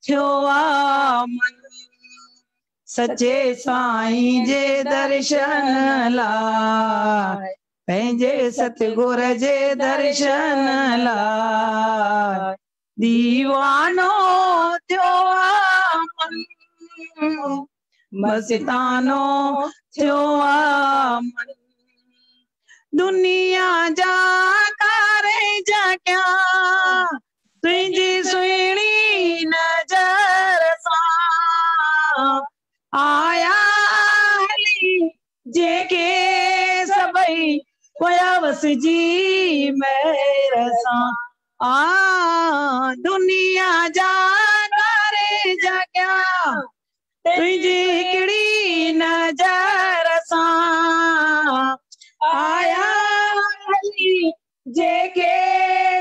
थियो आ मन, सच्चे साईं जे दर्शन लाइ, पंहिंजे सतगुर जे दर्शन लाइ दीवानो थियो आ मन, मस्तानो थियो आ मन। दुनिया जा कारज क्या तुझी सुहिणी नजर सां आया हली, जेके सभई पोया वसजी मेर सां। दुनिया जा कारज क्या तुझी हिकिड़ी नजर सां आया हली, जेके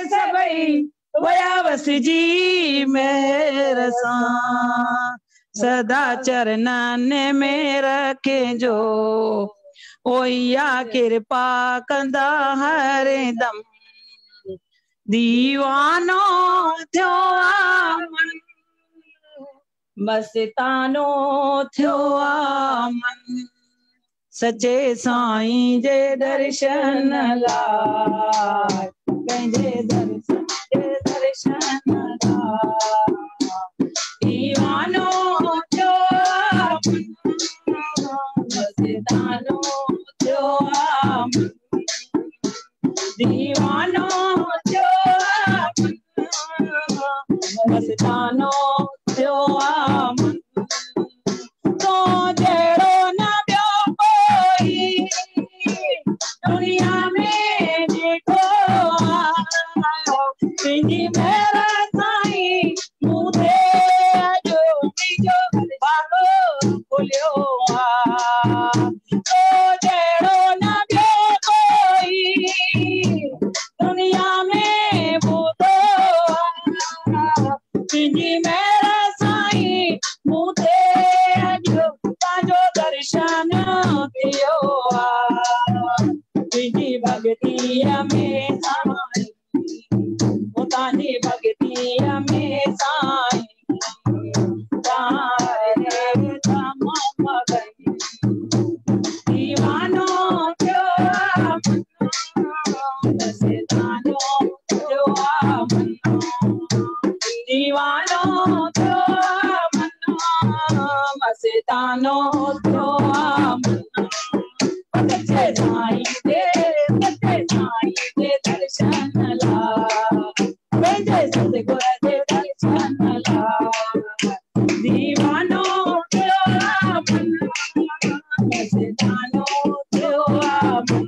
सभई वया वसजी मेर सां। सदा चरणन में रखिजो, ओया कृपा कंदा हरदम, दीवानो थियो आ मन, मस्तानो थियो आ मन। सच्चे साईं जे दर्शन लाइ, पंहिंजे दर्शन लाइ दीवानो थियो आ मन, मस्तानो थियो आ मन, दीवानो थियो आ मन, मस्तानो थियो आ मन। तो जहिड़ो न ॿियो कोई दुनिया में ॾिठो आ, तुंहिंजी महिर साईं मूं ते अॼु मुंहिंजो बाॻो खुलियो आ। तो जहिड़ो न ॿियो कोई दुनिया में ॿुधो आ, तुंहिंजी महिर साईं मूं ते अॼु तव्हांजो दर्शन थियो आ। तुंहिंजी भॻतीअ में साईं, तव्हांजी भॻतीअ में साईं, दीवानो थियो आ मन, मस्तानो थियो आ मन, दीवानो थियो आ मन, मस्तानो थियो आ मन। सच्चे साईं जे दर्शन लाइ, पंहिंजे सतगुर जे दर्शन लाइ दीवानो थियो आ मन, मस्तानो थियो आ मन,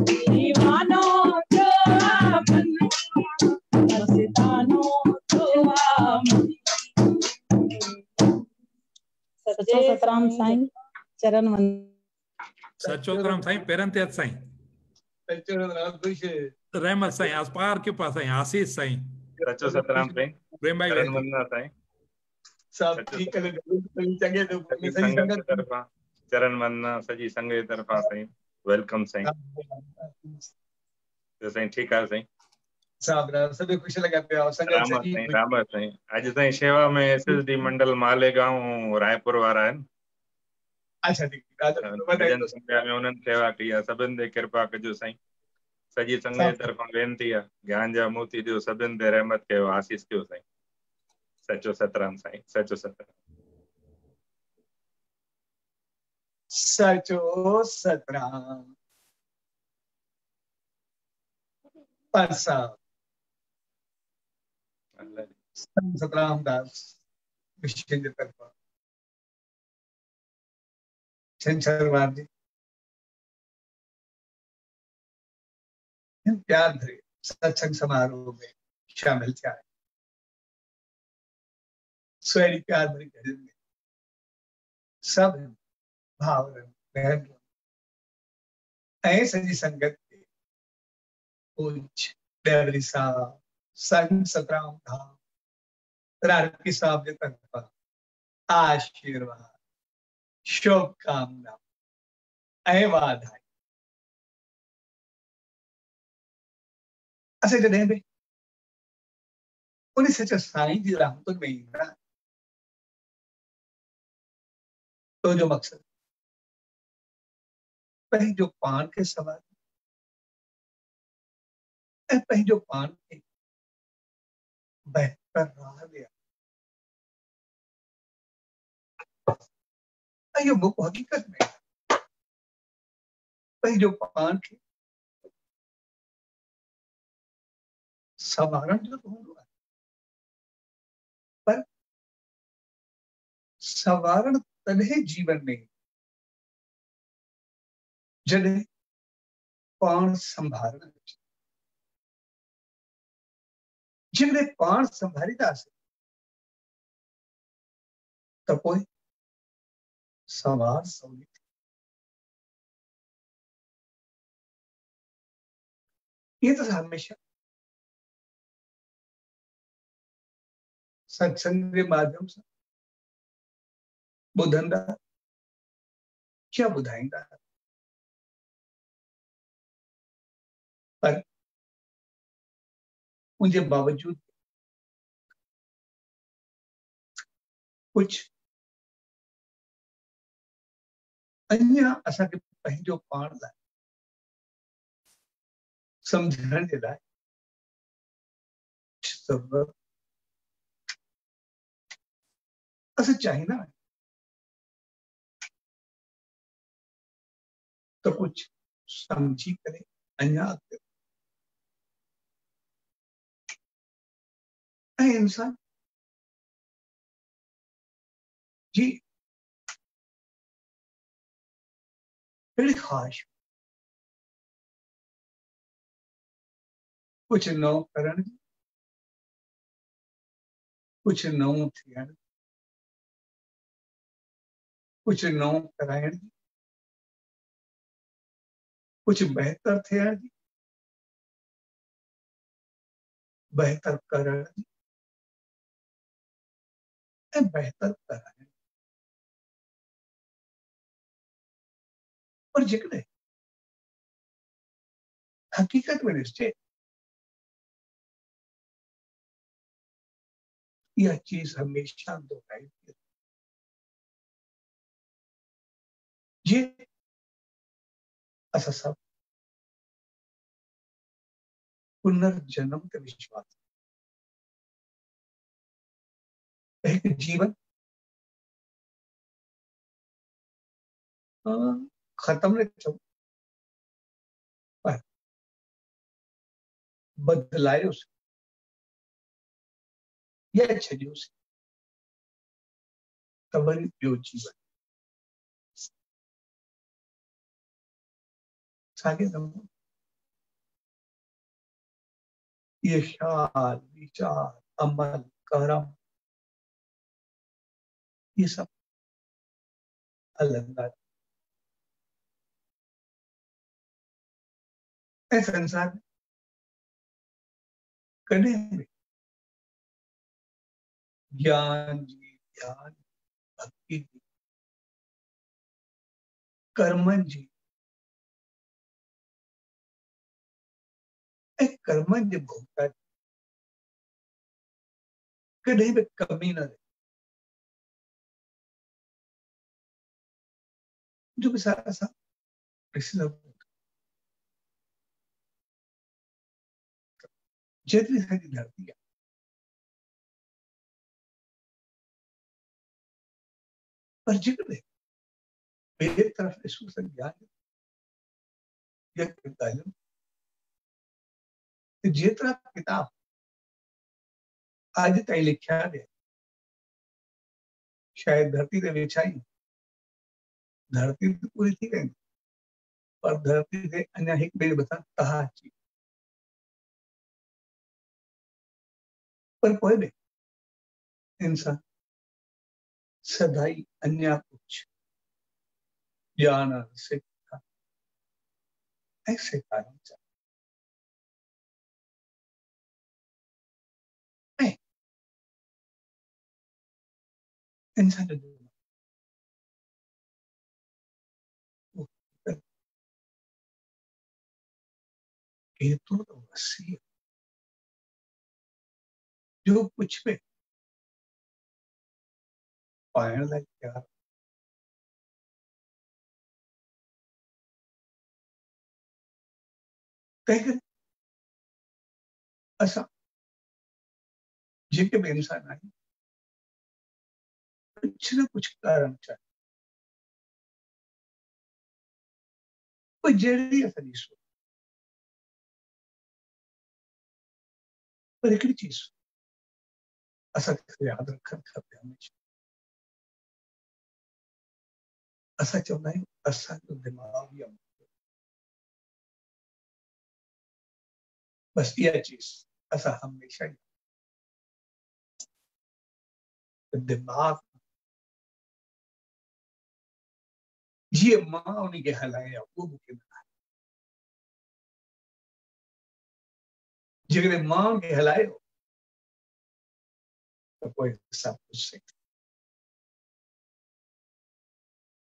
दीवानो थियो आ मन, मस्तानो थियो आ मन। सच्चे सतराम साईं चरण वंदन। सचो सतराम साईं पेरन ते हथ साईं, रहमत साईं, अस्पार कृपा साईं, आशीष साईं, सचो सतराम साईं, प्रेम भाई चरण वंदना साईं, सब ठीक है, चंगे तो सॼी संगत की तरफा चरण वंदना, सॼी संगत की तरफा साईं, वेलकम साईं। तो साईं ठीक है साईं, सभी खुश लगा पे आओ संगत राम साईं, राम साईं। आज साईं सेवा में एसएसडी मंडल मालेगांव रायपुर वारा आहिनि। अच्छा ठीक है, भजन संध्या में उन्हनि सेवा कई आहे, सभिनि ते कृपा कजो साईं। सॼी संगत जी तरफ़ां वेनिती आहे, ज्ञान जा मोती ॾियो, सभिनि ते रहमत कयो, आशीष कयो साईं। सचो सतराम साईं, सचो सतराम। सचो सतराम परसा सतराम दास विशेष तरफा छंछरवार जी प्यार भरे सत्संग समारोह में शामिल थिया। स्वैरी प्यार भरी भजन में सब भावरनि बहनरुनि ऐं सॼी संगत खे पूज डेवरी साहब, संत सतराम धाम, रारकी साहब जे तरफा आशीर्वाद, शुभकामना ऐं वाधाई। असां जॾहिं बि उन्हें सच्चा साईं जी राम तो नहीं ना, तो जो मकसद पंहिंजो पान खे सवार ऐं पंहिंजो पान खे बहितर राह ॾियण ऐं इहो बुक हक़ीक़त में पंहिंजो पान खे संवारण जो त हूंदो आहे, पर संवारण तॾहिं जीवन में जॾहिं पाण संभालण अचे। जेकॾहिं पाण संभालींदासीं त पोइ संवार सवली थी। ये तो हमेशा सत्संग के माध्यम से ॿुधंदा या ॿुधाईंदा, पर उनके बावजूद कुछ अन्य असांखे पंहिंजो पाण लाइ सम्झण जे लाइ ज़रूरत असां चाहींदा आहियूं त कुछ समझी करे अञा अॻिते ऐं इंसान जी अहिड़ी ख़्वाहिश कुछ नओं करण जी, कुछ नओं थियण, कुछ नओं कराइण जी, कुछ बहितर थियण जी, बहितर करण जी ऐं बहितर कराइण। पर जेकॾहिं हक़ीक़त में ॾिसजे इहा चीज़ हमेशा दोहराई थी जे असां सभु पुनर्जन्म ते विश्वास हिकु जीवन खत्म न थियो पर बदलायोसीं या छॾियोसीं त वरी ॿियो जीवन साॻे नमूने ये ख्याल, विचार, अमल, कर्म ये सब अलग ऐं संसार में कॾहिं बि ज्ञान जी, ध्यान, भक्ति जी, कर्मनि जी ऐं कर्मनि जे भोगता जी कॾहिं बि कमी न रहे। जो मिसाल असां ॾिसी सघूं जेतिरी असांजी धरती आहे पर जेकॾहिं ॿिए तरफ़ ॾिसूं त ज्ञान या ॻाल्हियूं जेतिरा किताब अॼु ताईं लिखिया आहिनि शायदि धरती ते विछाई धरती त पूरी थी वेंदी पर धरती ते अञा हिकु ॿिए मथां तहा अची पर पोइ बि इंसान सदाई अञा कुछ ॼाणण सिखण ऐं सेखारण चाहिए ऐं इंसान जो दिमाग़ वो केतिरो त वसीउ जो कुछ भी पाइण लाइ तयार तंहिं करे असां जेके बि इंसान आहियूं कुछ न कुछ करणु चाहियूं कोई जहिड़ी असांजी सोच पर हिकिड़ी चीज असांखे यादि रखणु खपे हमेशह असां चवंदा आहियूं असांजो दिमाग़ या बस इहा चीज असां हमेशह दिमाग़ जीअं मां उनखे हलाया उहो मूंखे न आहे जेकॾहिं मां उनखे हलायो त पोइ सभु कुझु सही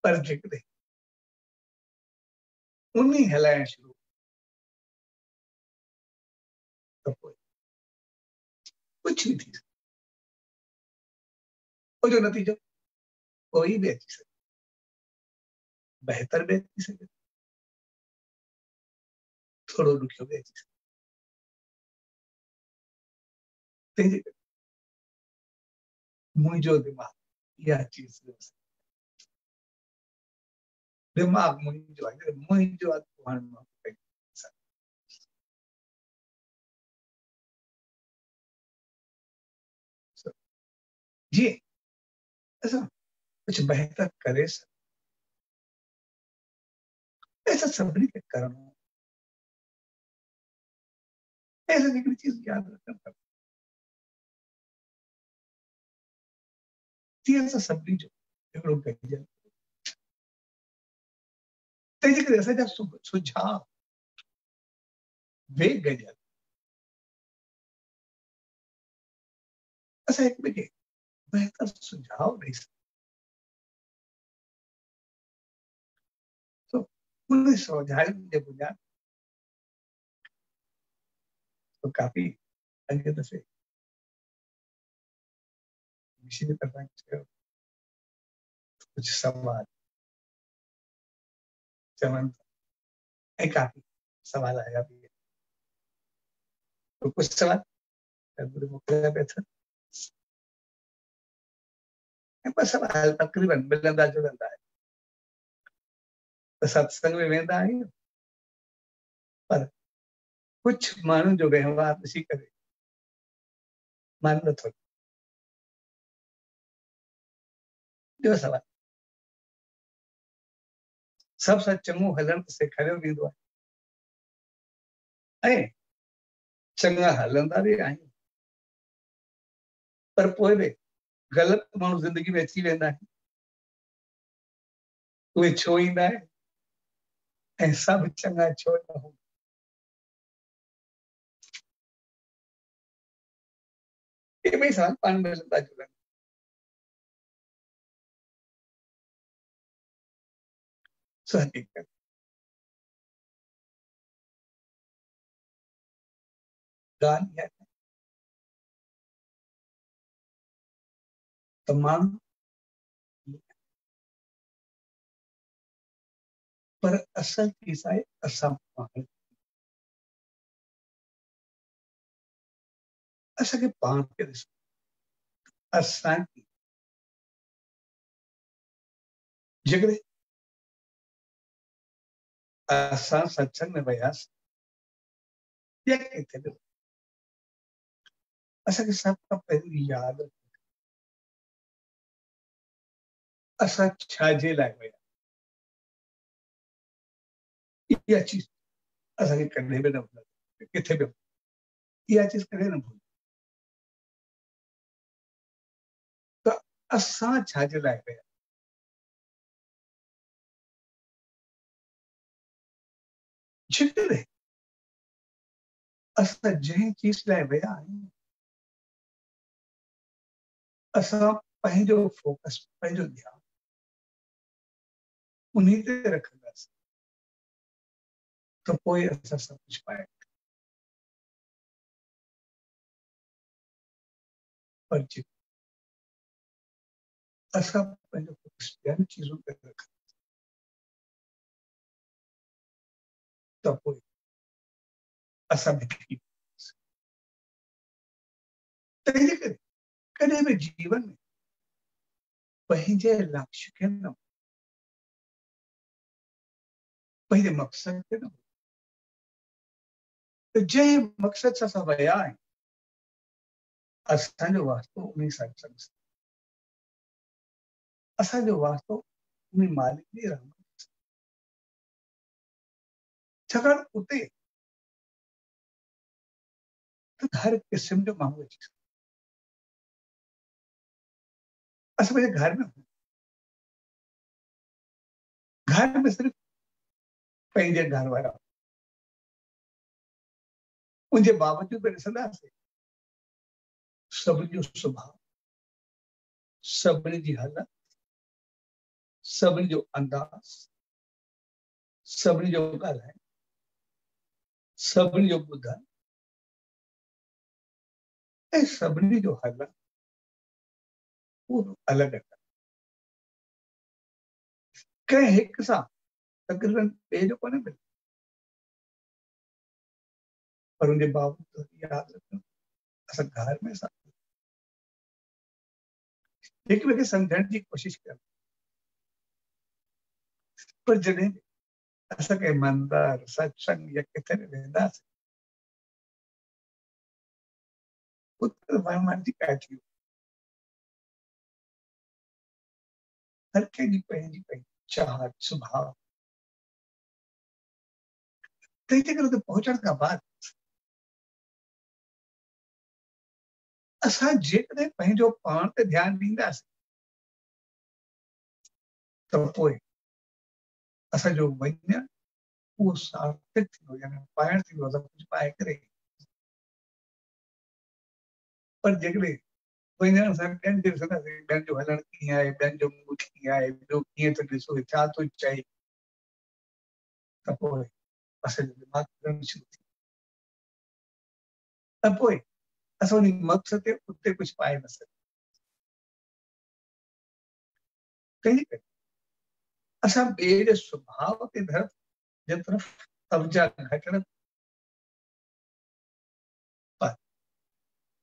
पर जेकॾहिं उन हलाइण शुरू त पोइ कुझु बि थी सघे उनजो नतीजो कोई बि अची सघे बहितर भी अची सघे थोरो ॾुखियो बि अची सघे तंहिंजे करे मुंहिंजो दिमाग़ इहा चीज दिमाग़ मुंहिंजो आहे मुंहिंजो आहे हाणे मां जी असां कुझु बहितर करे सघूं ऐसा सभिनी खे करणो ऐसा हिकिड़ी चीज यादि रखणु खपे तीअं असां सभिनी जो हिकिड़ो गॾियल तंहिंजे करे असांजा सुझाव वे गॾियल असां हिक ॿिए खे बहितर सुझाव ॾेई सघूं उन सुझावनि जे बुनियाद तो काफ़ी अॻे दफ़े मिशन तरफ़ां चयो कुझु सवाल चवनि ऐं काफ़ी सवाल आया बि तो कुझु सवाल मोकिलिया पिया थियनि ऐं ॿ सवाल तक़रीबन मिलंदा जुलंदा आहिनि त सत्संग में वेंदा आहियूं पर कुझु माण्हुनि जो व्यवहार ॾिसी करे मन नथो ॿियो सवाल सभु सां चङो हलण त सेखारियो वेंदो आहे ऐं चङा हलंदा बि आहियूं पर पोइ बि ग़लति माण्हू ज़िंदगी में अची वेंदा आहिनि उहे छो ईंदा आहिनि ऐं सभु चङा छो न हूंदा ये ॿई सवाल पाण में मिलंदा जुलंदा सो हक़ीक़त ॻाल्हि इहा आहे त माण्हू पर असल चीज़ आहे असां पाण असांखे पाण खे ॾिसो असांखे जेकॾहिं असां सत्संग में वियासीं या किथे बि असांखे सभ खां पहिरीं यादि असां छाजे लाइ विया इहा चीज असांखे कॾहिं बि न भुलंदी किथे बि इहा चीज कॾहिं न भुलंदी त असां छाजे लाइ विया जेकॾहिं असां जंहिं चीज लाइ विया आहियूं असां पंहिंजो फोकस पंहिंजो ध्यानु उन ते रखंदासीं त पोइ असां सभु कुझु पाए पर जी असां पंहिंजो फोकस ॿियनि चीज़ुनि ते रखूं त पोइ असां बिखरी तंहिंजे करे कॾहिं बि जीवन में पंहिंजे लक्ष्य खे न पंहिंजे मक़सद खे न त जंहिं मक़सद सां असां विया आहियूं असांजो वास्तो उन सत्संग सां असांजो वास्तो उन मालिक जी रहमत छाकाणि उते हर किस्म जो माण्हू अची सघे असां पंहिंजे घर में सिर्फ़ु पंहिंजे घर वारा उनजे बावजूद बि ॾिसंदासीं सभिनी जो स्वभाव सभिनी जी हालत सभिनी जो अंदाज़ सभिनी जो ॻाल्हाइण सभिनी जो ॿुधण ऐं सभिनी जो हलण पूरो अलॻि अलॻि कंहिं हिक सां तक़रीबन ॿिए जो कोन्हे मिले पर उनजे बावजूद यादि रखो असां घर में सां हिक ॿिए खे सम्झण जी कोशिशि कयूं पर जॾहिं असां कंहिं मंदर सत्संग या किथे बि वेंदासीं उते वणण जी काय थी हर कंहिंजी पंहिंजी पंहिंजी चाहत स्वभाव तंहिंजे करे उते पहुचण खां बाद असां जेकॾहिं पंहिंजो पाण ते ध्यानु ॾींदासीं त पोइ असांजो वञणु उहो सार्थक थींदो यानी पाइण थींदो असां कुझु पाए करे पर जेकॾहिं वञण सां ॿियनि खे ॾिसंदासीं ॿियनि जो हलणु कीअं आहे ॿियनि जो मुंहुं कीअं आहे ॿियो कीअं थो ॾिसो छा थो चए त पोइ असांजो दिमाग़ फिरणु शुरू थी त पोइ असां उन मक़सद ते उते कुझु पाए न सघूं तंहिंजे करे असां ॿिए जे स्वभाव जे तरफ़ तवजा घटण पर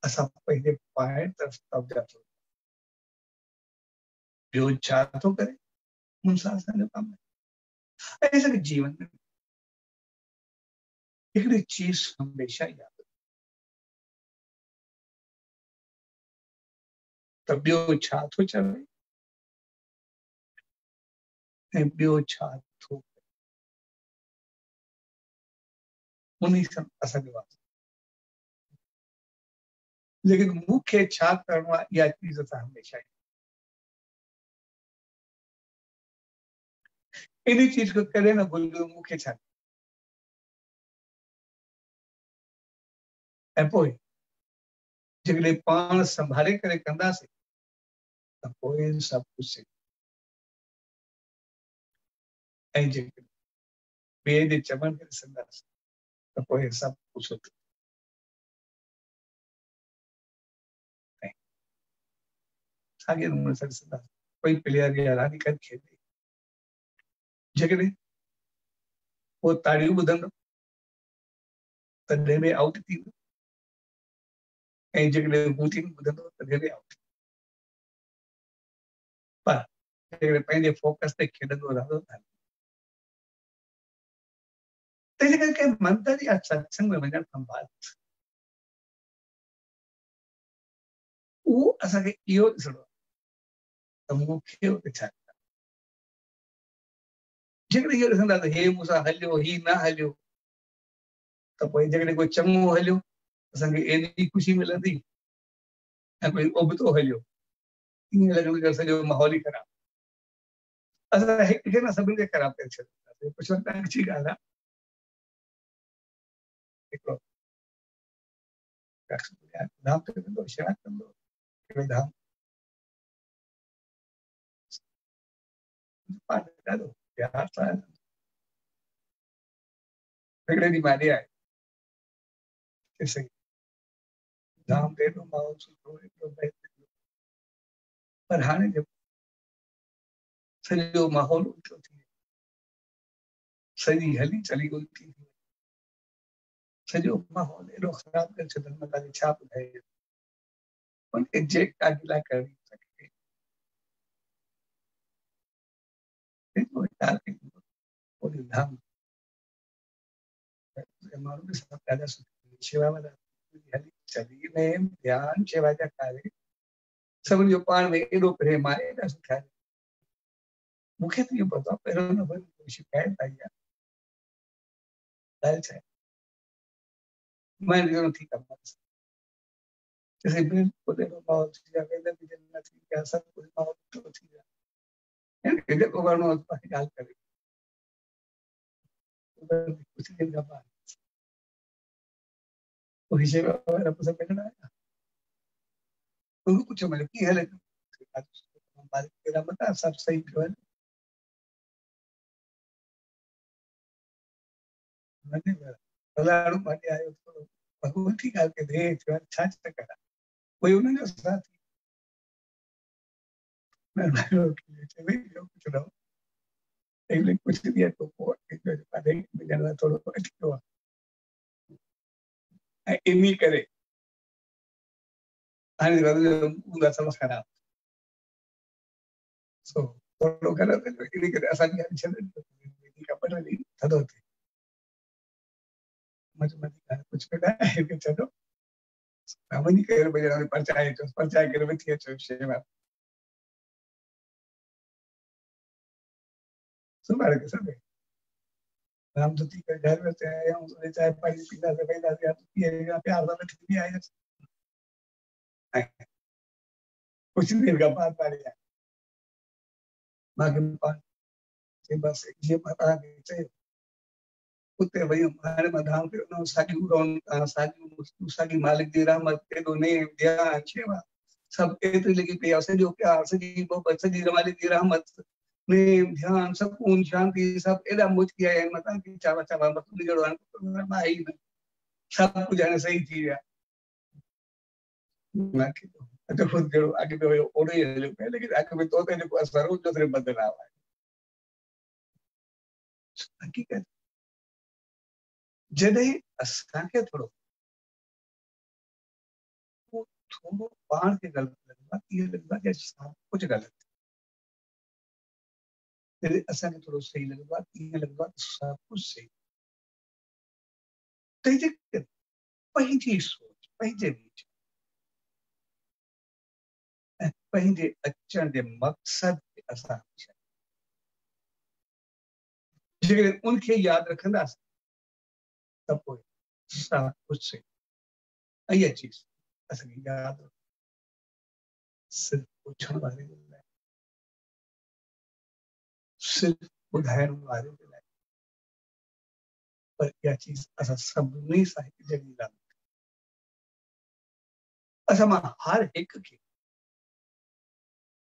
असां पंहिंजे पाइण तरफ़ तवजा थो ॿियो छा थो करे हुन सां असांजो कमु आहे ऐं असांखे जीवन में हिकिड़ी चीज़ हमेशह यादि त ॿियो छा थो चवे ऐं ॿियो छा थो करे उन सां असांजो वास्तो लेकिन मूंखे छा करणो आहे इहा चीज़ असां हमेशह इन चीज़ को कॾहिं न भुलिजो मूंखे छा ऐं पोइ जेकॾहिं पाण संभाले करे कंदासीं त पोइ सभु कुझु ऐं जेकॾहिं ॿिए जे चवण खे ॾिसंदासीं त पोइ सभु कुझु साॻे नमूने सां ॾिसंदासीं कोई प्लेयर या रांदीगर कर खेॾे जेकॾहिं उहो ताड़ियूं ॿुधंदो तॾहिं बि आउट थींदो ऐं जेकॾहिं हूटिंग ॿुधंदो तॾहिं बि आउट पर जेकॾहिं पंहिंजे फोकस ते खेॾंदो रहंदो त तंहिंजे करे कंहिं मंदर या सत्संग में वञण खां बाद उहो असांखे इहो ॾिसणो आहे त मूंखे उते छा जेकॾहिं इहो ॾिसंदा त हे मूंसां हलियो ही न हलियो त पोइ जेकॾहिं कोई चङो हलियो असांखे एॾी ख़ुशी मिलंदी ऐं कोई उबतो हलियो ईअं लॻंदो कि सॼो माहौल ई ख़राबु असां हिक खे न सभिनी खे ख़राबु करे छॾींदासीं कुझु वक़्तु अच्छी ॻाल्हि आहे हिकिड़ो धाम ते वेंदो शराब कंदो धाम ॾाढो प्यार सां हिकिड़े ॾींहुं माॾे आहे धाम ते एॾो माहौल सुठो एॾो बहितरीनु पर हाणे जब सॼो माहौल उल्टो थी सॼी हली चली उल्टी थी सॼो माहौल एॾो ख़राब करे छॾियो मां तव्हांखे छा ॿुधायां उनखे जेक तव्हांजे लाइ करणी सघे एॾो वीचार कयो ओॾी धाम माण्हू बि सभु ॾाढा सुठा शेवा वारा हली चली में ध्यानु शेवा जा कार्य सभिनी जो पाण में एॾो प्रेम आहे एॾा सुठा आहिनि मूंखे त इहो पतो आहे पहिरियों दफ़ो कोई शिकायत आई आहे ॻाल्हि छा आहे मैं ॾिनो ठीकु आहे जैसे बिल्कुलु एॾो माहौल थी वियो वेंदर बि न थी विया सभु कुझु माहौल सुठो थी वियो जेको करिणो आहे पंहिंजी ॻाल्हि करे कुझु ॾींहं खां बाद वही शेवा वारा मुंहिंजा मिलण आया उनको पुछो मैंने कीअं हले मालिक तेरा बता सब सही पियो हले फलाणो पाटे आयो थोरो भगवंती ॻाल्हि खे ॾे थियो छा छा करा कोई उन्हनि जो साथ कुझु न कुझु ॾींहं खां पोइ मिलण लाइ थोरो अटकियो आहे ऐं इन करे हाणे हूंदा सभु ख़राब सो थोरो ग़लति इन करे असांखे हली छॾनि ख़बर ॾींहुं थधो थिए कुझु बि न आहे छॾो वञी करे भई परचाए करे वेठी अचो शेवा सुभाणे के सभु राम धुती करे घर में आया हूं चाय पानी पींदासीं वेंदासीं पीए प्यार सां वेठी बि आयसि कुझु देरि खां बाद पाणी आया मूंखे बसि जीअं मां तव्हांखे चयो उते वयुमि हाणे मां धाम ते वञा साॻी मालिक जी रहमत एॾो नेम ध्यानु शेवा सभु एतिरी लॻी पई आहे सॼो प्यार सॼी मोहबत सॼी मालिक जी रहमत नेम ध्यानु सुकून शांति सभु एॾा मुझकी आया आहिनि मां तव्हांखे छा मां ई न सभु कुझु हाणे सही थी विया ख़ुदि जहिड़ो अॻु में हुयो ओड़ो ई हलियो पियो लेकिन अॻु में तो ते जेको असर हो जो सिर्फ़ु बदिलाव आहे हक़ीक़त जॾहिं असांखे थोरो पाण खे ग़लति लॻंदो आहे इहो लॻंदो आहे की सभु कुझु ग़लति जॾहिं असांखे थोरो सही लॻंदो आहे ईअं लॻंदो आहे सभु कुझु सही त पंहिंजी सोच पंहिंजे वीच ऐं पंहिंजे अचण जे मक़सद खे असां जेकॾहिं उनखे यादि रखंदासीं त पोइ सभु कुझु सही ऐं इहा चीज़ असांखे यादि रखो सिर्फ़ु पुछण वारे जे लाइ सिर्फ़ु ॿुधाइण वारे जे लाइ पर इहा चीज़ असां सभिनी सां हिकु जहिड़ी ॻाल्हि असां मां हर हिकु खे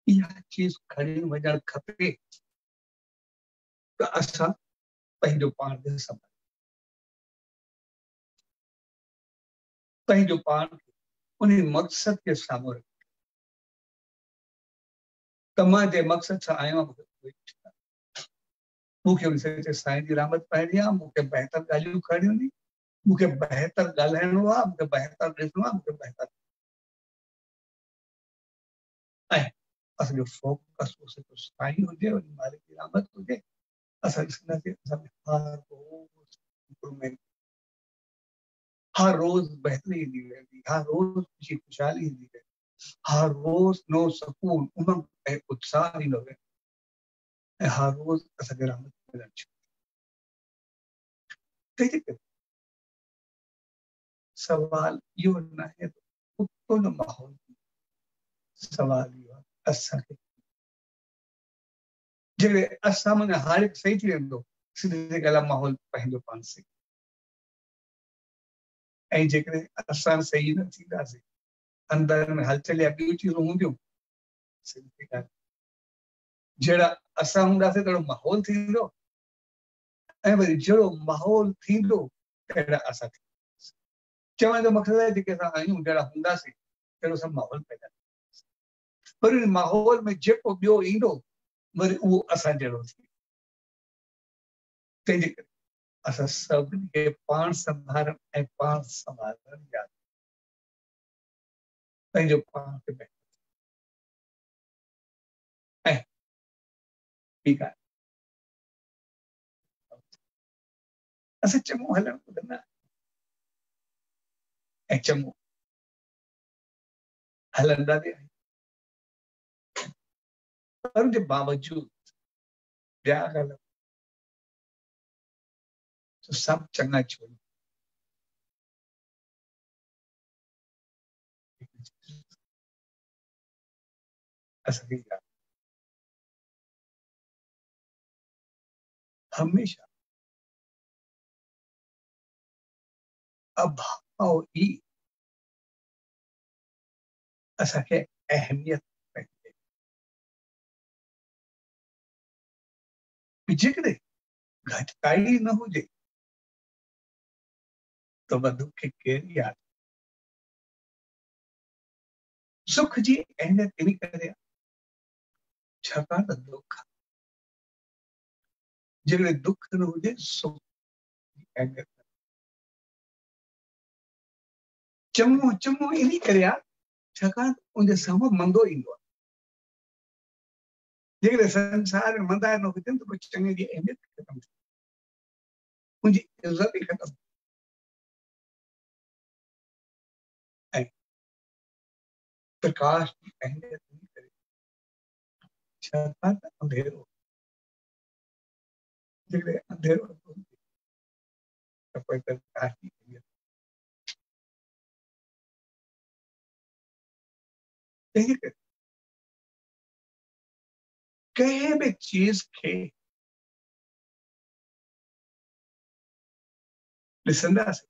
इहा चीज़ खणी वञणु खपे त असां पंहिंजो पाण खे संभाल पंहिंजो पाण खे उन मक़सद खे साम्हूं रख त मां जे मक़सद सां आयो आहियां मूंखे उन सचे साईं जी रहमत पाइणी आहे मूंखे बहितर ॻाल्हियूं खणियूं आहिनि मूंखे बहितर ॻाल्हाइणो आहे मूंखे बहितर ॾिसणो आहे मूंखे बहितर ऐं असांजो फोकस साईं हुजे उन मालिक जी रहमत हुजे असां ॾिसंदासीं हर रोज़ बहितरी ईंदी वेंदी हर रोज़ ख़ुशी खुशहाली ईंदी वेंदी हर रोज़ नओ सुकून उमंग ऐं उत्साह ईंदो वेंदो ऐं हर रोज़ असांखे रहमत मिलण शुरू सवाल इहो न आहे उतो न माहौल सवाल इहो आहे असांखे जेकॾहिं असां माना हर हिकु सही थी वेंदो सिधी ॻाल्हि आहे माहौल पंहिंजो पाण सही ऐं जेकॾहिं असां सही न थींदासीं अंदर में हलचल या ॿियूं चीज़ूं हूंदियूं सिधी ॻाल्हि जहिड़ा असां हूंदासीं तहिड़ो माहौल थींदो ऐं वरी जहिड़ो माहौल थींदो तहिड़ा असां चवण जो मक़सद है जेके असां आहियूं जहिड़ा हूंदासीं अहिड़ो सभु माहौल पैदा पर उन माहौल में जेको ॿियो ईंदो वरी उहो असां जहिड़ो थी तंहिंजे करे असां सभिनी खे पाण संभालण ऐं पाण संभालण यादि पंहिंजो पाण खे ऐं ॿी ॻाल्हि असां चङो हलण ॿुधंदा ऐं चङो हलंदा बि आहियूं पर उनजे बावजूद ॿिया ॻाल्हि सभु चङा छोड़ असांखे हमेशा अभाव ई असांखे अहमियत जेकॾहिं घटिताई न हुजे तो बंधु खे केरु यादि सुख जी अहमियत इन करे छाकाणि त दुख जेकॾहिं दुख न हुजे सुख जी अहमियत चङो चङो इन करे छाकाणि उनजे साम्हूं मंदो ईंदो आहे जेकॾहिं संसार में मंदा न हुजनि त पोइ चङे जी अहमियत ख़तम थी उनजी इज़त ई ख़तम ऐं प्रकाश की अहमियत नहीं करे छाकाणि त अंधेरो जेकॾहिं अंधेरो न हुजे त पोइ प्रकाश की अहमियत तंहिंजे करे कंहिं बि चीज खे ॾिसंदासीं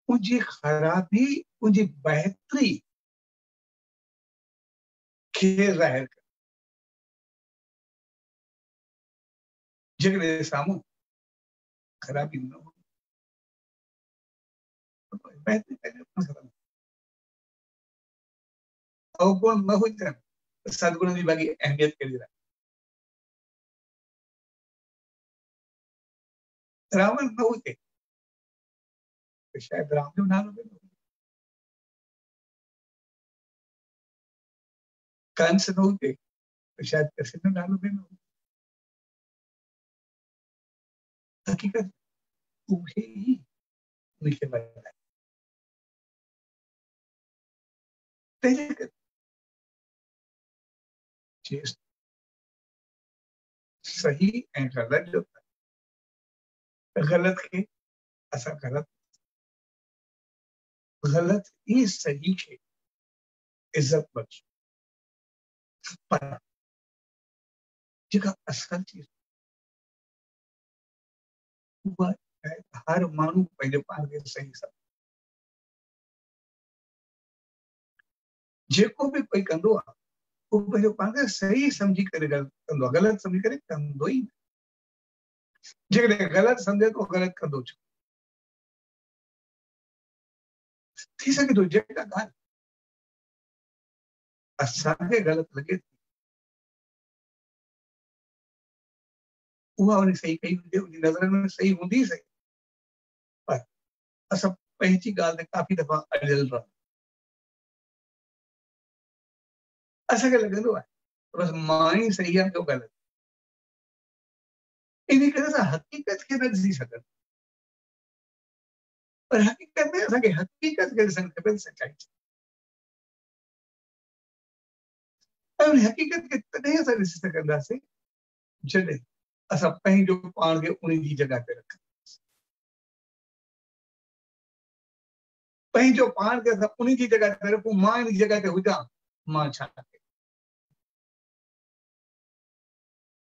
उनजी ख़राबी उनजी बहितरी खे ज़ाहिर कर जेकॾहिं साम्हूं ख़राबी न हो बहितरी ख़तम अवगुण न हुजनि त सदगुण जी बाक़ी अहमियत कहिड़ी रहे रावण न हुजे तो शायद राम जो नालो बि न हुजे कंस न हुजे तो शायद कृष्ण जो नालो बि न हुजे हकीकत उहे ई उनखे वधाए तंहिंजे करे चेस सही ऐं ग़लति जो ग़लति खे असां ग़लति ई सही खे इज़त बख़्श पर जेका असल चीज उहा हर माण्हू पंहिंजे पाण खे सही सम्झे जेको बि कोई कंदो आहे उहो पंहिंजो पाण खे सही सम्झी करे कंदो आहे ग़लति सम्झी करे कंदो ई न जेकॾहिं ग़लति सम्झे तो ग़लति कंदो छो थी सघे थो जेका ॻाल्हि असांखे ग़लति लॻे थी उहा उन सही कई हुजे उनजी नज़र में सही हूंदी सही पर असां पंहिंजी ॻाल्हि ते काफ़ी दफ़ा अड़ियल रहूं असांखे लॻंदो आहे बसि मां ई सही आहियां ॿियो ग़लति इन करे असां हक़ीक़त खे न ॾिसी सघनि पर हक़ीक़त में असांखे हक़ीक़त खे ॾिसणु खपे सचाई ऐं उन हक़ीक़त खे तॾहिं असां ॾिसी सघंदासीं जॾहिं असां पंहिंजो पाण खे उन जी जॻह ते रखंदासीं पंहिंजो पाण खे असां उन जी जॻह ते रखूं मां इन जॻह ते हुजां मां छा कयां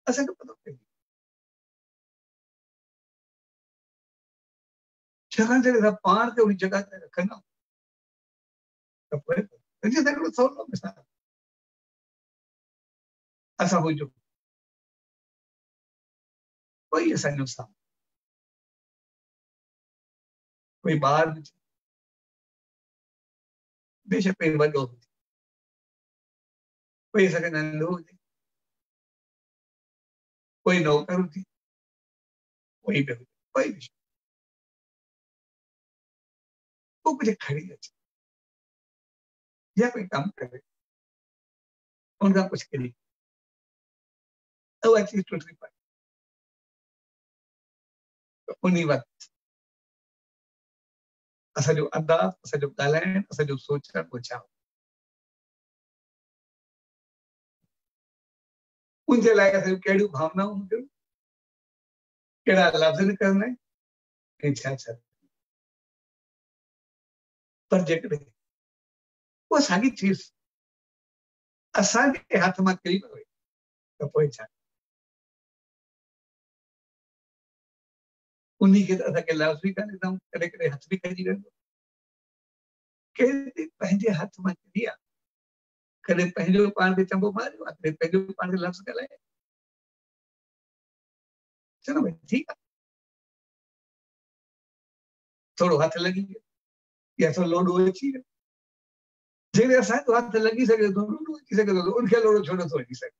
असांखे पतो पए छाकाणि जॾहिं असां पाण खे उन जॻह ते रखंदा त पोइ हिकिड़ो सवलो मिसाल असां हुजूं कोई असांजो साम्हूं कोई ॿार हुजे, बेशक कोई वॾो हुजे, कोई असांखे नंढो हुजे, कोई नौकर हुजे, कोई बि हुजे, कोई बि वो कुछ खड़ी अचे या कोई कम करे उनका कुछ करी वो चीज टूट नहीं पाई। तो उन्हीं वक्त असांजो अंदाज़, असांजो ॻाल्हाइण, असांजो सोचण ॿुधायो उनजे लाइ असांजो कहिड़ियूं भावनाऊं हूंदियूं, कहिड़ा लफ़्ज़ निकिरंदा आहिनि ऐं छा छा। पर जेकॾहिं उहा साॻी चीज़ असांजे हथ मां किरी पवे त पोइ छा, उन्हीं खे त असांखे लफ़्ज़ बि कान ॾींदा, कॾहिं कॾहिं हथ बि खजी वेंदो, कहिड़ी पंहिंजे हथ मां किरी आहे, कॾहिं पंहिंजो पाण खे चंबो मारियो आहे, कॾहिं पंहिंजो पाण खे लफ़्ज़ ॻाल्हाए, चलो भाई ठीकु आहे, थोरो हथ लॻी वियो या थोरो लोॾो अची वियो, जेकॾहिं असांजो हथ लॻी सघे थो, लोॾो अची सघे थो, उनखे लोॾो छो नथो अची सघे।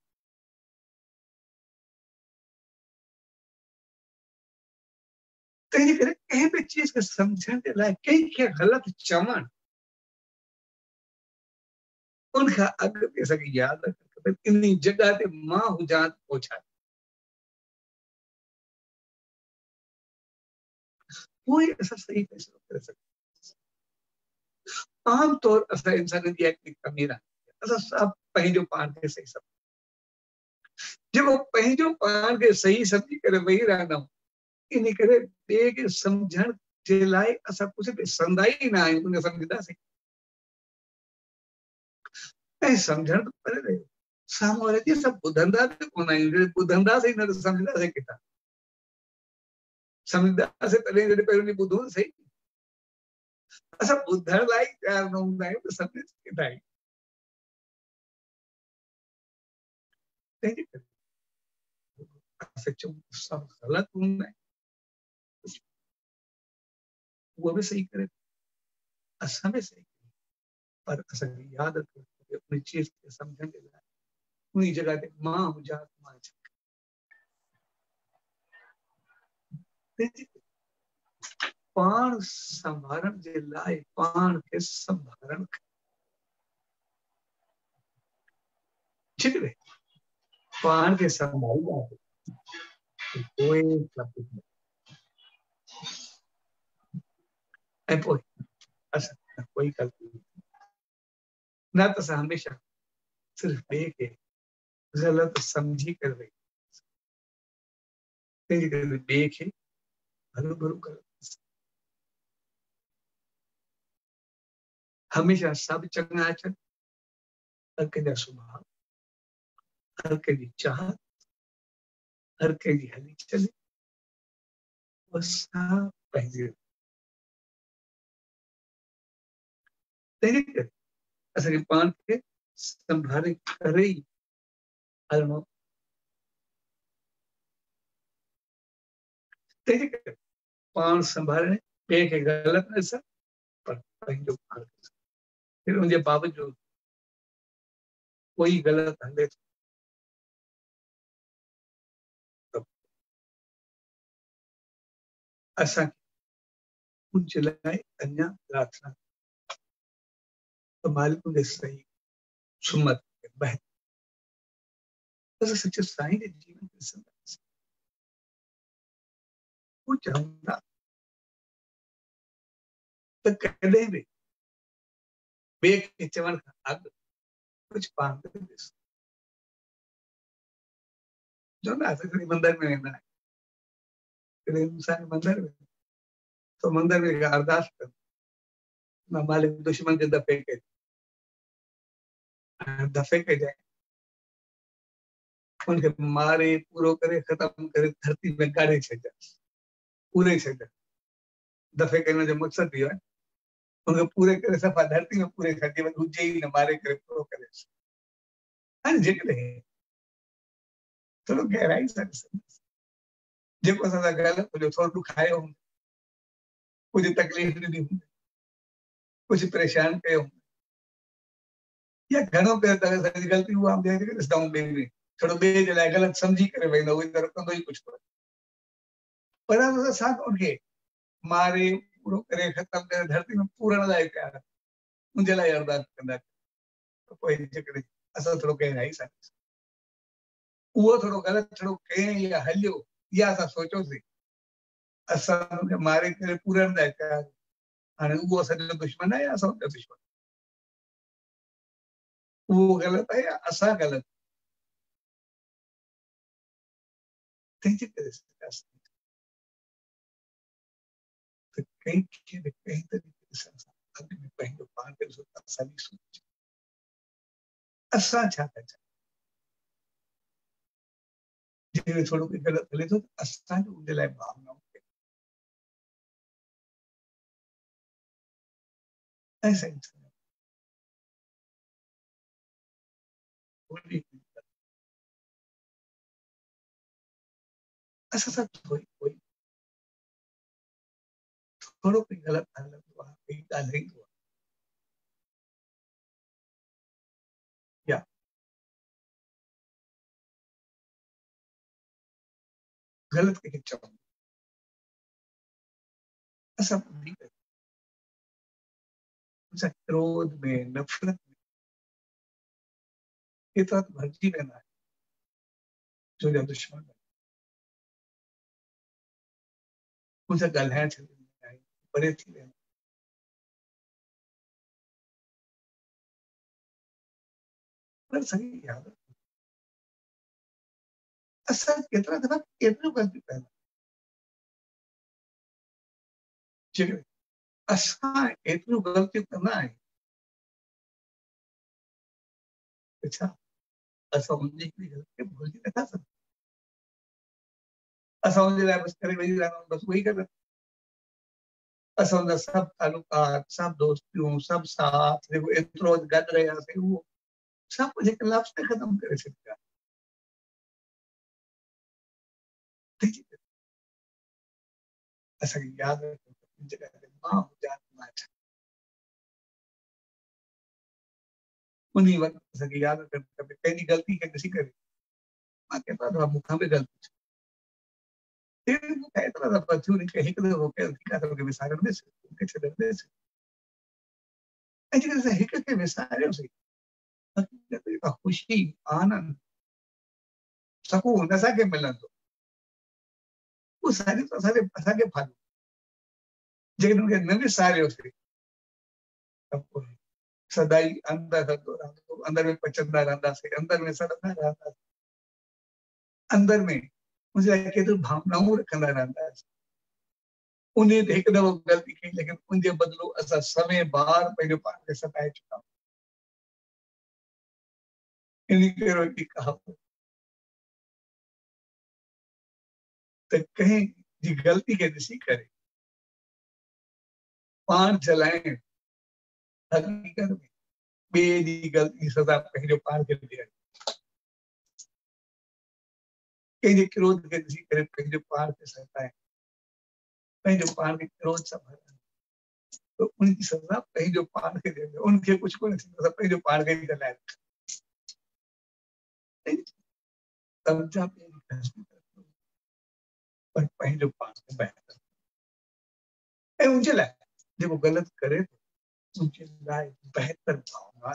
तंहिंजे करे कंहिं बि चीज़ खे सम्झण जे लाइ, कंहिंखे ग़लति चवणु, उनखां अॻु बि असांखे यादि रखणु खपे इन जॻह ते मां हुजां पोइ छा, पोइ असां सही फ़ैसिलो करे सघूं। आम तौर असां इंसाननि जी हिकिड़ी कमी रहंदी आहे, असां सभु पंहिंजो पाण खे सही सम्झूं, जेको पंहिंजो पाण खे सही सम्झी करे वेही रहंदा आहियूं, इन करे ॿिए खे सम्झण जे लाइ असां कुझु ॾिसंदा ई न आहियूं, उन सम्झंदासीं ऐं सम्झण परे रहियो, साम्हूं वारे जी सभु ॿुधंदा बि कोन आहियूं, जॾहिं ॿुधंदासीं न त सम्झंदासीं किथां, सम्झंदासीं तॾहिं जॾहिं पहिरियों ॾींहुं ॿुधो सही, असां ॿुधण लाइ तयारु न हूंदा आहियूं त सम्झ किथां आई। तंहिंजे करे असां चऊं सभु ग़लति हूंदा आहिनि, उहो बि सही करे असां बि सही, पर असांखे यादि रखणु खपे उन चीज़ खे सम्झण जे लाइ उन जॻह ते मां हुजां मां छा, पाण संभालण जे लाइ पाण खे संभालण जेकॾहिं पाण खे संभालींदासीं पोइ ऐं पोइ असां कोई ग़लती न त असां हमेशह सिर्फ़ु ॿिए खे ग़लति सम्झी करे वेही, तंहिंजे करे ॿिए खे भलो भलो करे हमेशह सभु चङा अचनि, हर कंहिंजा सुभाउ, हर कंहिंजी चाहत, हर कंहिंजी हली चले, असां पंहिंजे तंहिंजे करे असांखे पाण खे संभाले करे ई हलणो, तंहिंजे करे पाण संभालण, ॿिए खे ग़लति न ॾिसणु, पर पंहिंजो पाण फिर उनजे बावजूद कोई ग़लति हले तो असांखे उनजे लाइ अञा प्रार्थना तो मालिक उनखे सही सुमत बहतर असां सचे साईं जे जीवन खे ॾिसंदासीं, हू चवंदा त कॾहिं बि ॿिए खे चवण खां अॻु कुझु पाण खे ॾिस, चवंदा असां कॾहिं मंदर में वेंदा आहियूं, कॾहिं इंसान मंदर में तो मंदर में अरदास कर मां मालिक दुश्मन के दफ़े कजाए उनखे मारे पूरो करे ख़त्म करे धरती में गाड़े छॾिजां, पूरे छॾिजां, दफ़े करण जो मक़सदु इहो आहे उनखे पूरे करे सफ़ा धरती में पूरे छॾे वञ, हुजे ई न मारे करे पूरो करे। हाणे जेकॾहिं थोरो गहराई सां ॾिसंदासीं, जेको असां सां ग़लति हुजे थोरो ॾुखायो हूंदो, कुछ तकलीफ़ ॾिनी हूंदी, कुछ परेशान कयो हूंदी, या घणो करे त असांजी ग़लती उहा हूंदी आहे जेके ॾिसंदा आहियूं ॿिए में थोरो ॿिए जे लाइ ग़लति सम्झी करे वेंदो, उहो तरफ़ कंदो ई कुझु कोन्हे। पर असां उनखे मारे पूरो करे ख़तमु करे धरती में पूरण लाइ तयारु, मुंहिंजे लाइ अरदास कंदा, त पोइ जेकॾहिं असां थोरो कंहिं आई सघंदासीं, उहो थोरो ग़लति थोरो कयईं या हलियो, इहा असां सोचियोसीं, असां हुनखे मारे करे पूरण लाइ तयारु, हाणे उहो असांजो दुश्मन आहे या असां उनजो दुश्मन? उहो ग़लति आहे या असां ग़लति? तंहिंजे करे त कंहिंखे बि कंहिं तरीक़े सां अॻु में पंहिंजो पाण खे ॾिसो त असांजी सोच, असां छा था चाहियूं, जेकॾहिं थोरो कोई ग़लति हले थो त असांजो उनजे लाइ भावनाऊं ऐं साईं असां सां कोई थोरो कोई ग़लति हलंदो आहे, कोई ॻाल्हाईंदो आहे, या ग़लति कंहिंखे चवंदो, असां ॿुधी करे असां क्रोध में, नफ़रत में एतिरा त भरिजी वेंदा आहियूं, जो दुश्मन उनसां ॻाल्हाइण छॾे ॾींदा आहियूं, परे थी वेंदा। पर सही यादि असां केतिरा दफ़ा केतिरियूं ग़लतियूं कयूं, जेकॾहिं असां एतिरियूं ग़लतियूं कंदा आहियूं, छा असां उनजी हिकिड़ी ग़लती खे भुलिजी नथा सघूं? असां उनजे लाइ बसि करे वेही रहंदा आहियूं, बसि उहो ई करे, असां उनजा सभु तालुकात, सभु दोस्तियूं, सभु साथ, जेको एतिरो गॾु रहियासीं, उहो सभु कुझु हिकु लफ़्ज़ में ख़तमु करे छॾिया। असांखे यादि रखो जॻह ते मां हुजां मां छा, उन वक़्तु असांखे यादि रखणु खपे पंहिंजी ग़लती खे ॾिसी करे, मां केतिरा दफ़ा मूंखां बि ग़लती एतिरा दफ़ा थियूं हिकु दफ़ो कयो, ठीकु आहे, तोखे विसारण ॾिस, मूंखे छॾण ॾिस, ऐं जेकॾहिं असां हिक खे विसारियोसीं, ख़ुशी, आनंद, सुकून असांखे मिलंदो, उहो साॻियो त असांखे फाइदो। जेकॾहिं हुनखे न विसारियोसीं त पोइ सदाई अंदरि हलंदो रहंदो, अंदरि में पचंदा रहंदासीं, अंदरि में सड़ंदा रहंदासीं, अंदरि में मुंहिंजे लाइ केतिरियूं भावनाऊं रखंदा रहंदासीं। उन ते हिकु दफ़ो ग़लती कई, लेकिन उनजे बदिलो असां समय बार पंहिंजो पाण खे सताए चुका। इन करे हिकिड़ी कहावत त कंहिंजी ग़लती खे ॾिसी करे पाण जलाइण, हक़ीक़त में ॿिए जी ग़लती जी सज़ा पंहिंजो पाण खे ॾियण, कंहिंजे क्रोध खे ॾिसी करे पंहिंजो पाण खे सताइण, पंहिंजो पाण खे क्रोध सां भरणु, त उनजी सज़ा पंहिंजो पाण खे ॾियण, उनखे कुझु कोन थींदो, पंहिंजो पाण खे ई जलाइण। सम्झा पर पंहिंजो पाण खे बहितर, ऐं उनजे लाइ जेको ग़लति करे थो उनजे लाइ बहितर भावना,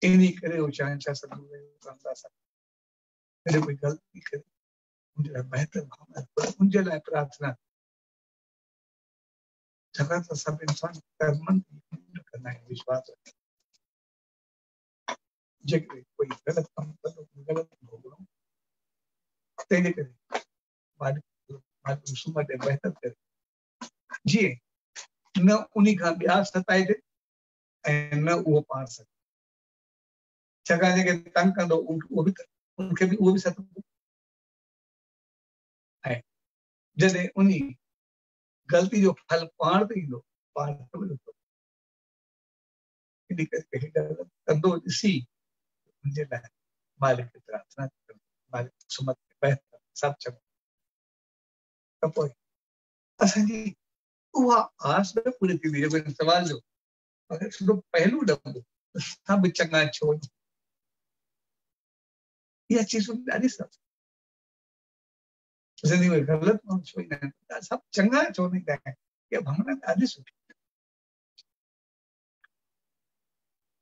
इन करे हू शहंशाह जॾहिं कोई ग़लती करे उनजे लाइ बहितर भावना, उनजे लाइ प्रार्थना, छाकाणि त सभु इंसान कर्मनि ते कंदा आहिनि विश्वास, जेकॾहिं कोई ग़लति कमु कंदो, ग़लति भोगणो, तंहिंजे करे मालिक सुमत बहितर करे, जीअं न उन्ही खां ॿिया सताइजे ऐं न उहो पाण सताए, छाकाणि जेके तंग कंदो उहो बि उनखे बि उहो बि सताईंदो, ऐं जॾहिं उन ग़लती जो फल पाण ते ईंदो, पाण कंदो ॾिसी मुंहिंजे लाइ मालिक खे प्रार्थना कयो, मालिक सुमत बहितर सभु चङो, त पोइ असांजी उहा आस न पूरी थींदी जेको सवाल जो अगरि सिधो पहलू ॾिबो त सभु चङा छो न इहा चीज़ूं ॾाढी ज़िंदगी में ग़लति माण्हू छो ईंदा आहिनि सभु चङा छो न ईंदा आहिनि इहा भावना ॾाढी सुठी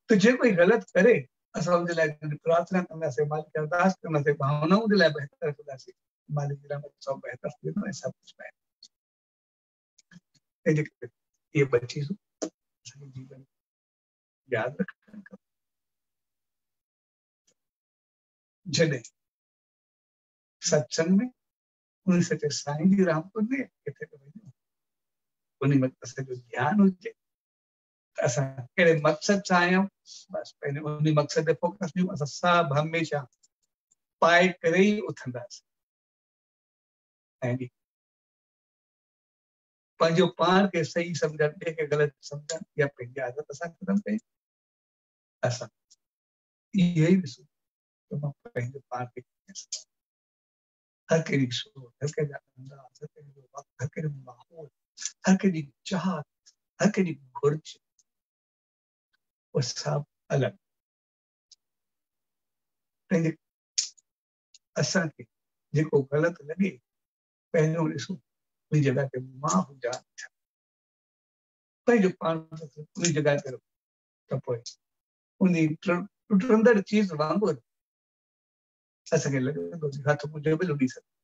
त जे कोई ग़लति करे असां हुनजे लाइ प्रार्थना कंदासीं मालिक खे अरदास कंदासीं भावनाउनि जे लाइ बहितर कंदासीं मालिक जी रहमत सां बहितर थींदो ऐं सभु कुझु बहितर तंहिंजे करे इहे ॿ चीज़ूं असांजे जीवन में यादि रखणु खपे जॾहिं सत्संग में उन सचे साईं जी रहमतुनि में किथे बि वञूं उन में असांजो ध्यानु हुजे त असां कहिड़े मक़सद सां आहियूं बसि पंहिंजे उन मक़सद ते फोकस ॾियूं असां सभु हमेशह पाए करे ई उथंदासीं ऐं पंहिंजो पाण खे सही सम्झणु ॿिए खे ग़लति सम्झणु इहा पंहिंजी आदत असां ख़तमु कयूं असां इहो ई ॾिसूं त मां पंहिंजो पाण खे हर कहिड़ी सोच हर कहिड़ा अंदाज़ हर कहिड़ो वक़्तु हर कहिड़ो माहौल हर कहिड़ी चाहत हर कहिड़ी घुर्ज वो सब अलग पंहिंजे असांखे जेको ग़लति लॻे पहिरियों ॾिसूं उन जॻह ते मां हुजां पंहिंजो पाण उन जॻह ते रखो त पोइ उन टुटंदड़ चीज़ वांगुरु असांखे लॻंदो हथ मुंहिंजो बि लुॾी सघे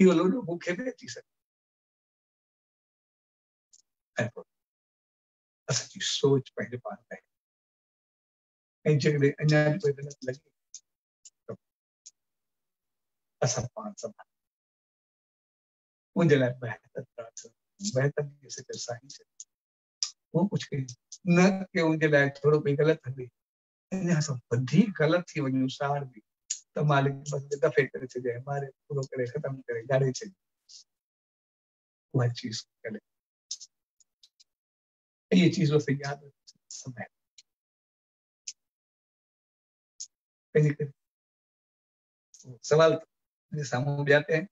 इहो लोॾो मूंखे बि अची सघे ऐं पोइ असांजी सोच पंहिंजे पाण लाइ ऐं जेकॾहिं अञा बि कोई ग़लति लॻे त असां पाण संभाल उनजे लाइ बहितर प्रार्थना बहितर सचे साईं वो कुछ कयूं न कि उनजे लाइ थोरो कोई ग़लति हले अञा असां वधीक ग़लति थी वञूं सार बि त मालिक बसि दफ़े करे छॾे मारे पूरो करे ख़तमु करे ॼाणे छॾे उहा चीज़ करे ये चीज़ से याद समय सवाल मेरे सामने भी आते हैं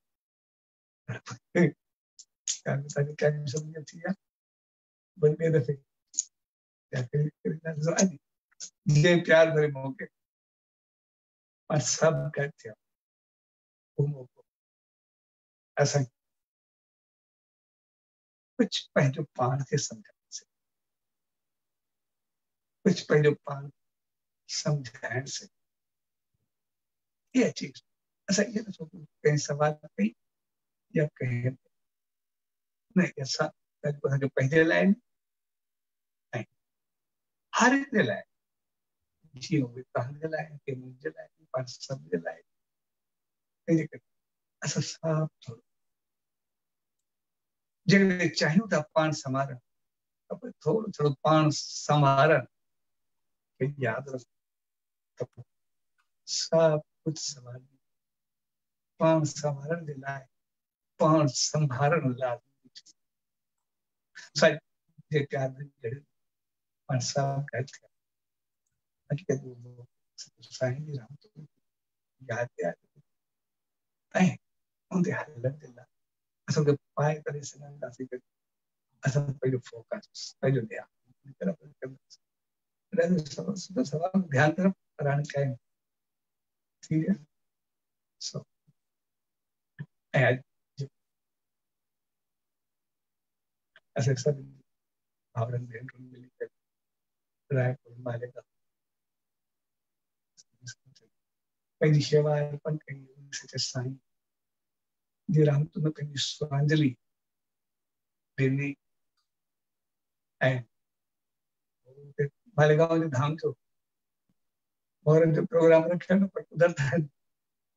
क्या समझ अच्छी है बल्कि दफे ये प्यार भरे मौके और सब कहते हैं ऐसा कुछ पंहिंजो पाण खे समझण से कुछ पंहिंजो पाण समझाइण से ये चीज असां ये न सोचूं कहीं सवाल कई या कहीं नहीं ऐसा असांजो पंहिंजे लाइ नहीं हर एक जे लाइ जीअं उहे तव्हांजे लाइ के मुंहिंजे लाइ पाण सभ जे लाइ तंहिंजे करे असां सभु थोरो जेकॾहिं चाहियूं था पाण संभालण त पोइ थोरो थोरो पाण संभालण खे यादि रखो त पोइ सभु कुझु संभाल पाण संभालण जे लाइ पाण संभालण लाइ जे प्यार में जड़ियो पाण सभु गॾु थिया अॼुकल्ह साईं जी रहमत यादि ऐं उनते हलण जे लाइ असांखे पाए करे सघंदासीं त असां पंहिंजो फोकस पंहिंजो ध्यानु सुठो सवाल ध्यानु तरफ़ कराइण चाहियूं ठीक है सो ऐं असां सभु भाउरनि भेनरुनि मिली करे रायपुर मालिक पंहिंजी शेवा अर्पण कई सचे साईं जी रहमत में पंहिंजी श्रद्धांजलि ॾिनी ऐं मालेगांव जे धाम जो भाउरनि जो प्रोग्राम रखियो पर कुदरत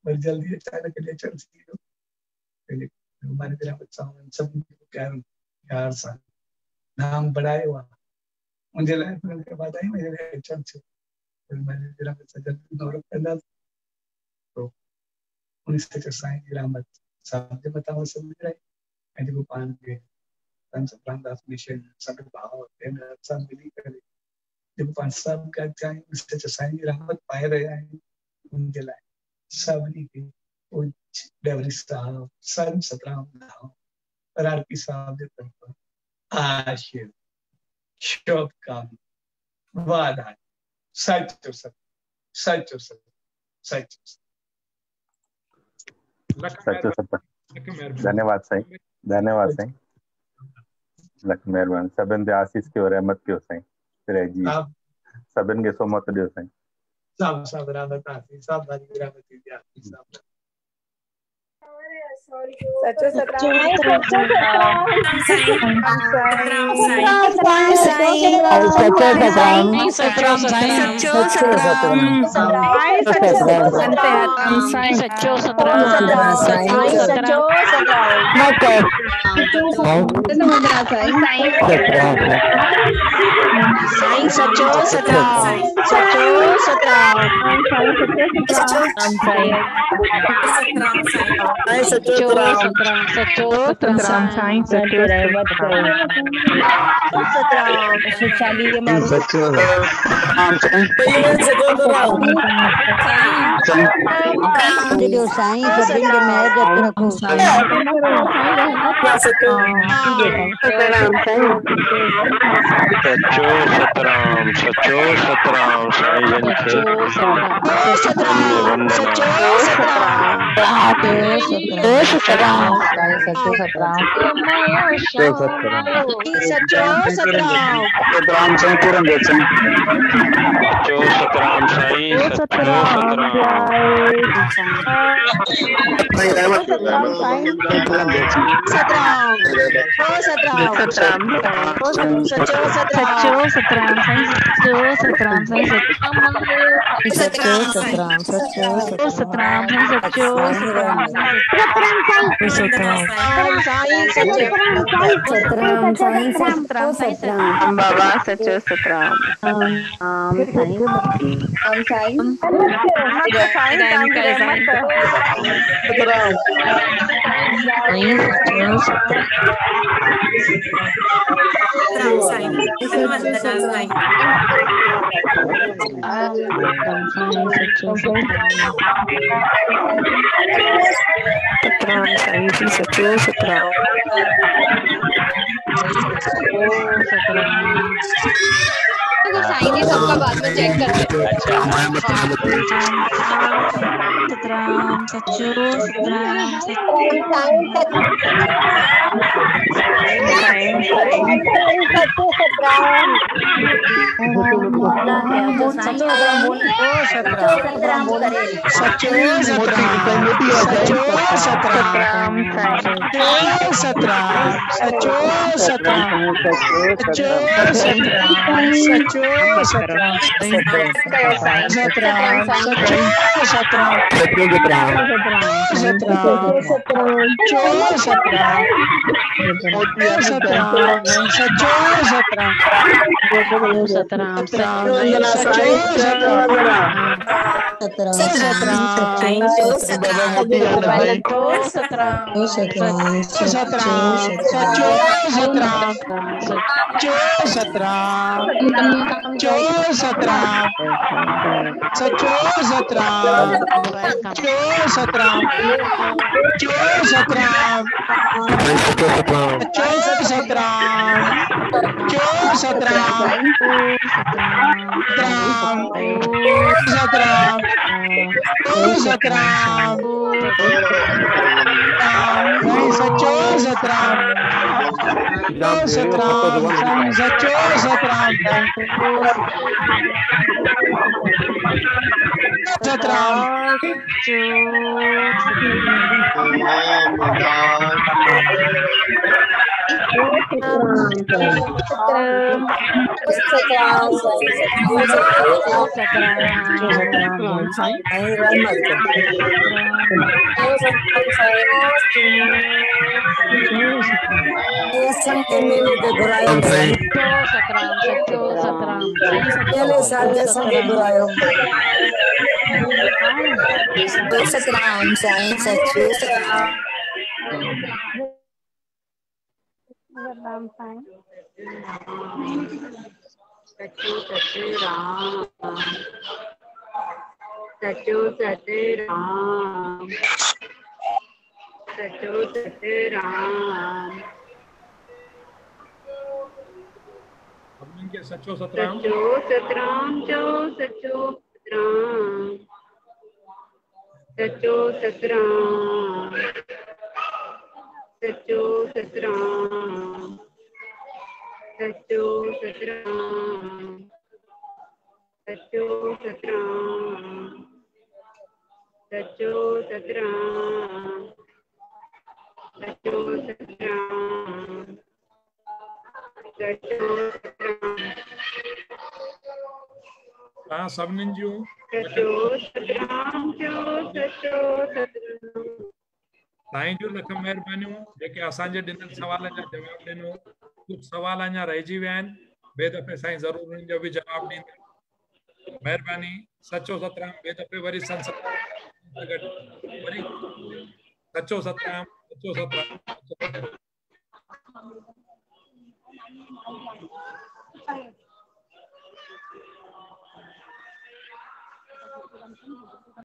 वरी जल्दी अचानक अचण थी वियो मालिक जी रहमत सां सभिनी प्यार सां नाम बढ़ायो आहे मुंहिंजे लाइ उन्हनि खे वाधायूं मुंहिंजे लाइ अचण थियो मालिक जी रहमत सां जल्दी नौरत कंदासीं उन सचे साईं जी रहमत सभु मथां विझाई ऐं जेको पाण खे रामदास मिशन सभु भाउ भेनर सभु मिली करे जेको पाण सभु गॾु आहियूं सचे साईं जी रहमत पाए रहिया आहियूं उनजे लाइ सभिनी खे कुछ डबरी साहब सन सतराम नाम और आरपी साहब के तरफ आशीर्वाद शुभकामना वादा सच और सच सच और सच सच धन्यवाद साईं, धन्यवाद साईं, लख महिरबानी। सभिनि ते आसीस कयो, रहमत कयो साईं, रहिजी सभिनि खे सोमत ॾियो साईं। सब रहमत आसीस, सब भाई रहमत दी आसीस सब। सचो सतराम साईं जी सबका बाद में चेक करते हैं। सतराम सचो सतराम सचो सतराम सचो सतराम सभिनीनि खे सचो सतराम सचो सतराम चओ सचो सतराम सचो सतराम सचो सतराम सचो सतराम सचो सतराम सचो सतराम सचो सतराम सचो सतराम तव्हां सभिनीनि जूं सचो सतराम चओ सचो सतराम साईं जूं लख महिरबानियूं जेके असांजे ॾिनल सवाल जा जवाब ॾिनो कुझु सवाल अञा रहिजी विया आहिनि ॿिए दफ़े साईं ज़रूरु उन्हनि जो बि जवाब ॾींदा महिरबानी सचो सतराम ॿिए दफ़े वरी संस्कार सां गॾु वरी सचो सतराम सचो सतराम सचो सतराम।